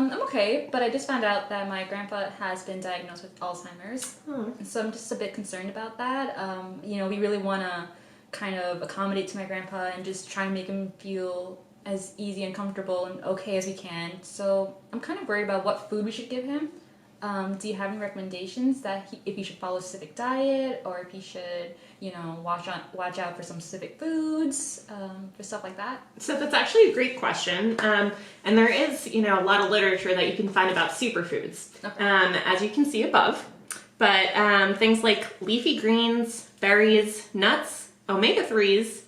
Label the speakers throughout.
Speaker 1: I'm okay, but I just found out that my grandpa has been diagnosed with Alzheimer's. So I'm just a bit concerned about that. We really want to kind of accommodate to my grandpa and just try and make him feel as easy and comfortable and okay as we can. So I'm kind of worried about what food we should give him. Do you have any recommendations that if he should follow a specific diet, or if he should, watch out for some specific foods, for stuff like that?
Speaker 2: So that's actually a great question. And there is, a lot of literature that you can find about superfoods, as you can see above. But things like leafy greens, berries, nuts, omega-3s,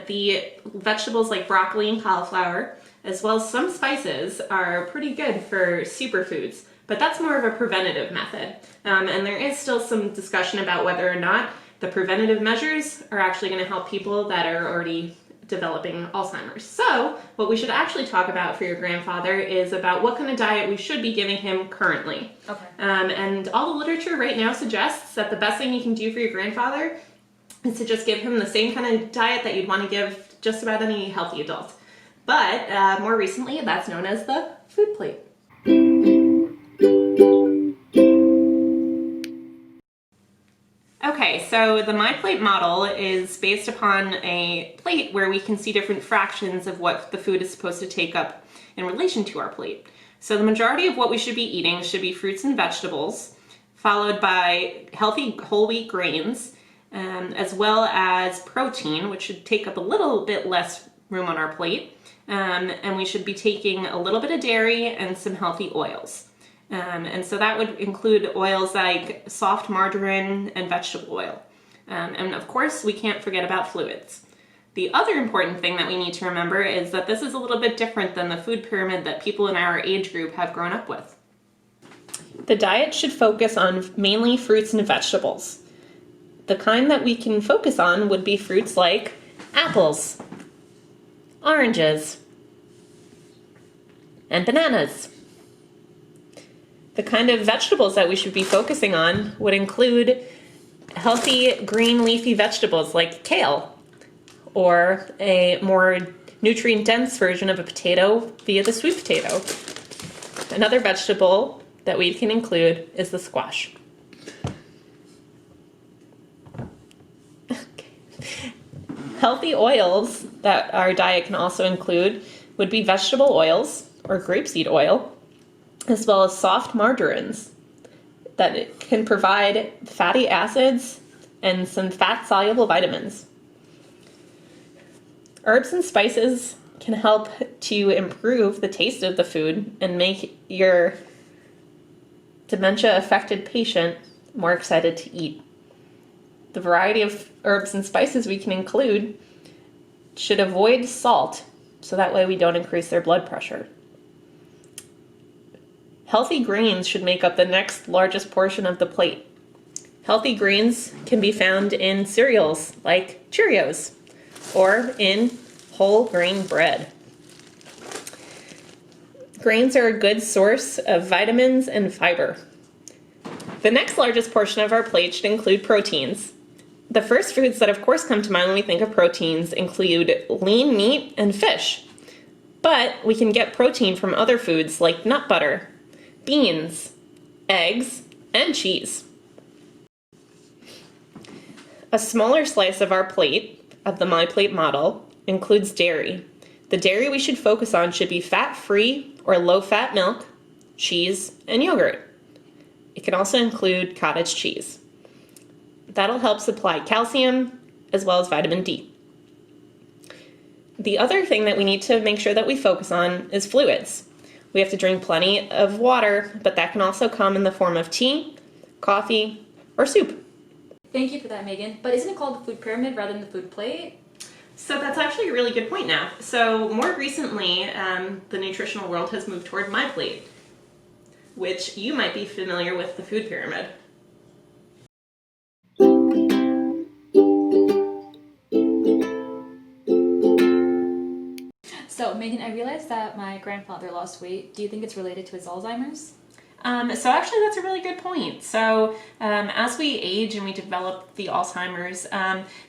Speaker 2: the vegetables like broccoli and cauliflower, as well as some spices are pretty good for superfoods. But that's more of a preventative method. And there is still some discussion about whether or not the preventative measures are actually going to help people that are already developing Alzheimer's. So what we should actually talk about for your grandfather is about what kind of diet we should be giving him currently.
Speaker 1: Okay.
Speaker 2: And all the literature right now suggests that the best thing you can do for your grandfather is to just give him the same kind of diet that you'd want to give just about any healthy adult. But more recently, that's known as the food plate. Okay, so the My Plate model is based upon a plate where we can see different fractions of what the food is supposed to take up in relation to our plate. So the majority of what we should be eating should be fruits and vegetables, followed by healthy whole wheat grains, as well as protein, which should take up a little bit less room on our plate. And we should be taking a little bit of dairy and some healthy oils. And so that would include oils like soft margarine and vegetable oil. And of course, we can't forget about fluids. The other important thing that we need to remember is that this is a little bit different than the food pyramid that people in our age group have grown up with. The diet should focus on mainly fruits and vegetables. The kind that we can focus on would be fruits like apples, oranges, and bananas. The kind of vegetables that we should be focusing on would include healthy green leafy vegetables like kale, or a more nutrient-dense version of a potato via the sweet potato. Another vegetable that we can include is the squash. Healthy oils that our diet can also include would be vegetable oils or grapeseed oil, as well as soft margarines that it can provide fatty acids and some fat-soluble vitamins. Herbs and spices can help to improve the taste of the food and make your dementia-affected patient more excited to eat. The variety of herbs and spices we can include should avoid salt, so that way we don't increase their blood pressure. Healthy grains should make up the next largest portion of the plate. Healthy grains can be found in cereals like Cheerios or in whole grain bread. Grains are a good source of vitamins and fiber. The next largest portion of our plate should include proteins. The first foods that of course come to mind when we think of proteins include lean meat and fish. But we can get protein from other foods like nut butter, beans, eggs, and cheese. A smaller slice of our plate, of the My Plate model, includes dairy. The dairy we should focus on should be fat-free or low-fat milk, cheese, and yogurt. It can also include cottage cheese. That'll help supply calcium as well as vitamin D. The other thing that we need to make sure that we focus on is fluids. We have to drink plenty of water, but that can also come in the form of tea, coffee, or soup.
Speaker 1: Thank you for that, Megan. But isn't it called the food pyramid rather than the food plate?
Speaker 2: So that's actually a really good point now. So more recently, the nutritional world has moved toward My Plate, which you might be familiar with the food pyramid.
Speaker 1: So, Megan, I realized that my grandfather lost weight. Do you think it's related to his Alzheimer's?
Speaker 2: So actually that's a really good point. So as we age and we develop the Alzheimer's,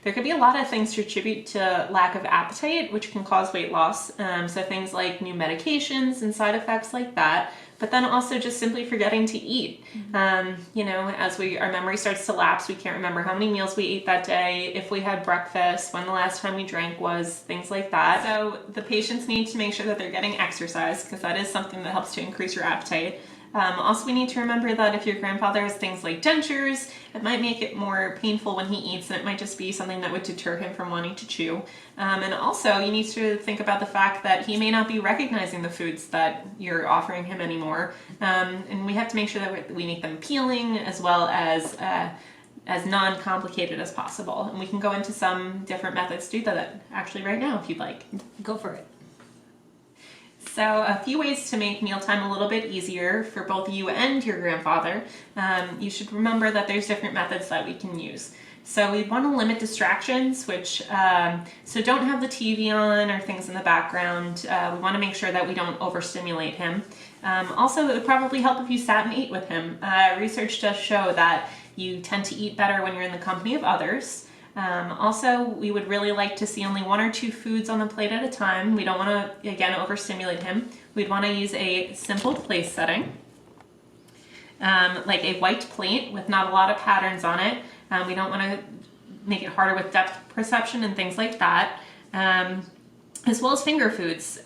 Speaker 2: there could be a lot of things to attribute to lack of appetite, which can cause weight loss. So things like new medications and side effects like that. But then also just simply forgetting to eat. You know, as our memory starts to lapse, we can't remember how many meals we ate that day, if we had breakfast, when the last time we drank was, things like that. So the patients need to make sure that they're getting exercise, because that is something that helps to increase your appetite. Also, we need to remember that if your grandfather has things like dentures, it might make it more painful when he eats, and it might just be something that would deter him from wanting to chew. And also, you need to think about the fact that he may not be recognizing the foods that you're offering him anymore. And we have to make sure that we make them appealing as well as non-complicated as possible. And we can go into some different methods to do that actually right now if you'd like.
Speaker 1: Go for it.
Speaker 2: So a few ways to make mealtime a little bit easier for both you and your grandfather. You should remember that there's different methods that we can use. So we want to limit distractions, which, so don't have the TV on or things in the background. We want to make sure that we don't overstimulate him. Also, it would probably help if you sat and ate with him. Research does show that you tend to eat better when you're in the company of others. Also, we would really like to see only 1 or 2 foods on the plate at a time. We don't want to, again, overstimulate him. We'd want to use a simple place setting, like a white plate with not a lot of patterns on it. We don't want to make it harder with depth perception and things like that. As well as finger foods.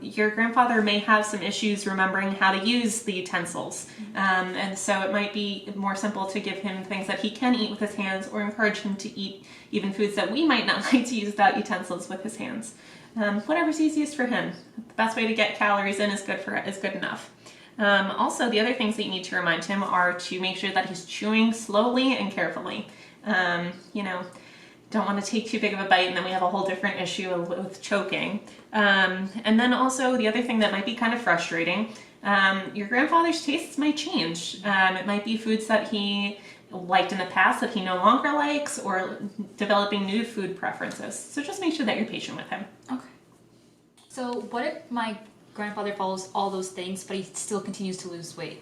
Speaker 2: Your grandfather may have some issues remembering how to use the utensils. And so it might be more simple to give him things that he can eat with his hands, or encourage him to eat even foods that we might not like to use without utensils with his hands. Whatever's easiest for him. The best way to get calories in is good enough. Also, the other things that you need to remind him are to make sure that he's chewing slowly and carefully. You know, don't want to take too big of a bite and then we have a whole different issue with choking. And then also the other thing that might be kind of frustrating, your grandfather's tastes might change. It might be foods that he liked in the past that he no longer likes, or developing new food preferences. So just make sure that you're patient with him.
Speaker 1: Okay. So what if my grandfather follows all those things, but he still continues to lose weight?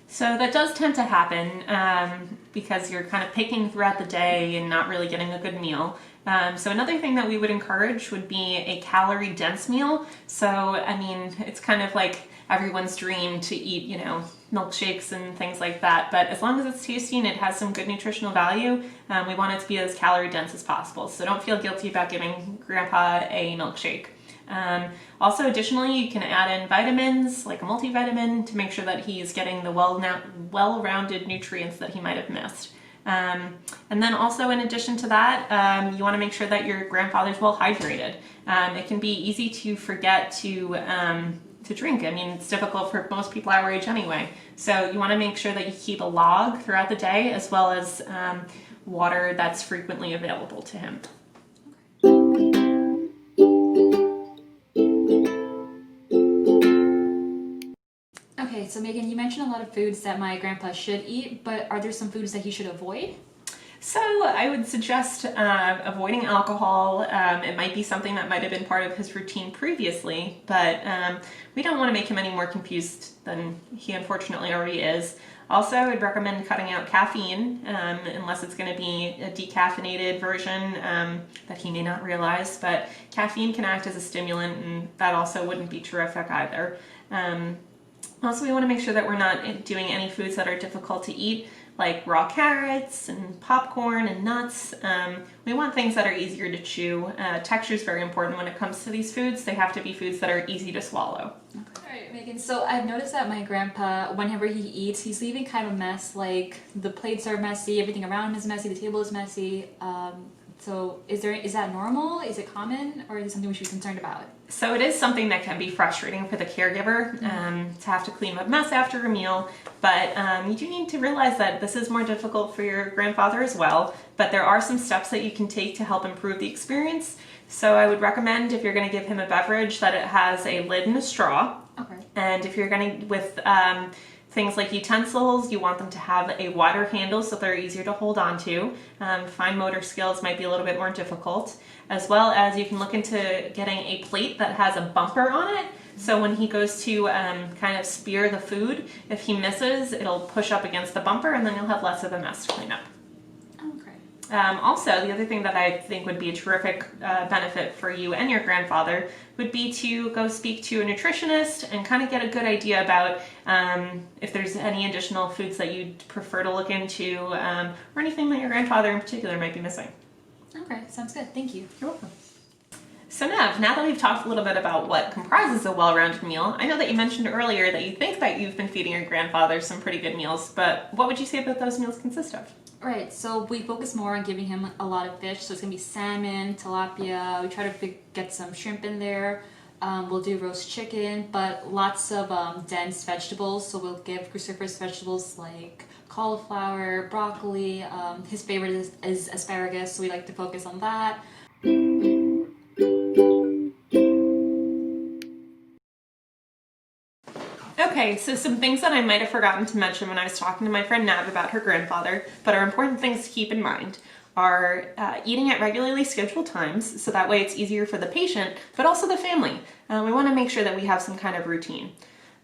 Speaker 2: So that does tend to happen because you're kind of picking throughout the day and not really getting a good meal. So another thing that we would encourage would be a calorie-dense meal. So, I mean, it's kind of like everyone's dream to eat, you know, milkshakes and things like that. But as long as it's tasty and it has some good nutritional value, we want it to be as calorie-dense as possible. So don't feel guilty about giving Grandpa a milkshake. Also, additionally, you can add in vitamins, like a multivitamin, to make sure that he's getting the well-rounded nutrients that he might have missed. And then also, in addition to that, you want to make sure that your grandfather's well hydrated. It can be easy to forget to drink. I mean, it's difficult for most people our age anyway. So you want to make sure that you keep a log throughout the day, as well as water that's frequently available to him.
Speaker 1: Okay, so Megan, you mentioned a lot of foods that my grandpa should eat, but are there some foods that he should avoid?
Speaker 2: So I would suggest avoiding alcohol. It might be something that might have been part of his routine previously, but we don't want to make him any more confused than he unfortunately already is. Also, I'd recommend cutting out caffeine, unless it's going to be a decaffeinated version that he may not realize, but caffeine can act as a stimulant, and that also wouldn't be terrific either. Also, we want to make sure that we're not doing any foods that are difficult to eat, like raw carrots and popcorn and nuts. We want things that are easier to chew. Texture is very important when it comes to these foods. They have to be foods that are easy to swallow.
Speaker 1: Okay. All right, Megan, so I've noticed that my grandpa, whenever he eats, he's leaving kind of a mess. Like, the plates are messy, everything around him is messy, the table is messy. So is that normal? Is it common? Or is it something we should be concerned about?
Speaker 2: So it is something that can be frustrating for the caregiver to have to clean up a mess after a meal, but you do need to realize that this is more difficult for your grandfather as well, but there are some steps that you can take to help improve the experience. So I would recommend, if you're going to give him a beverage, that it has a lid and a straw.
Speaker 1: Okay.
Speaker 2: And if you're going to, with things like utensils, you want them to have a wider handle so they're easier to hold on to. Fine motor skills might be a little bit more difficult, as well as you can look into getting a plate that has a bumper on it So when he goes to kind of spear the food, if he misses, it'll push up against the bumper and then you'll have less of a mess to clean up. Also, the other thing that I think would be a terrific benefit for you and your grandfather would be to go speak to a nutritionist and kind of get a good idea about if there's any additional foods that you'd prefer to look into or anything that your grandfather in particular might be missing.
Speaker 1: Okay, sounds good. Thank you.
Speaker 2: You're welcome. So Nev, now that we've talked a little bit about what comprises a well-rounded meal, I know that you mentioned earlier that you think that you've been feeding your grandfather some pretty good meals, but what would you say that those meals consist of?
Speaker 1: Right, so we focus more on giving him a lot of fish, so it's going to be salmon, tilapia, we try to get some shrimp in there, we'll do roast chicken, but lots of dense vegetables, so we'll give cruciferous vegetables like cauliflower, broccoli, his favorite is asparagus, so we like to focus on that.
Speaker 2: Okay, so some things that I might have forgotten to mention when I was talking to my friend Nav about her grandfather, but are important things to keep in mind, are eating at regularly scheduled times, so that way it's easier for the patient, but also the family. We want to make sure that we have some kind of routine.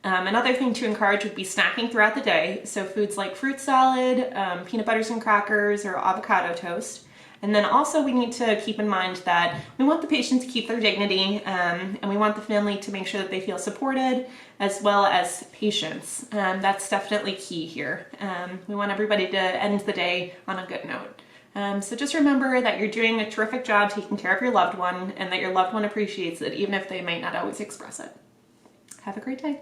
Speaker 2: Another thing to encourage would be snacking throughout the day, so foods like fruit salad, peanut butters and crackers, or avocado toast. And then also we need to keep in mind that we want the patient to keep their dignity and we want the family to make sure that they feel supported as well as patience. That's definitely key here. We want everybody to end the day on a good note. So just remember that you're doing a terrific job taking care of your loved one and that your loved one appreciates it even if they might not always express it. Have a great day.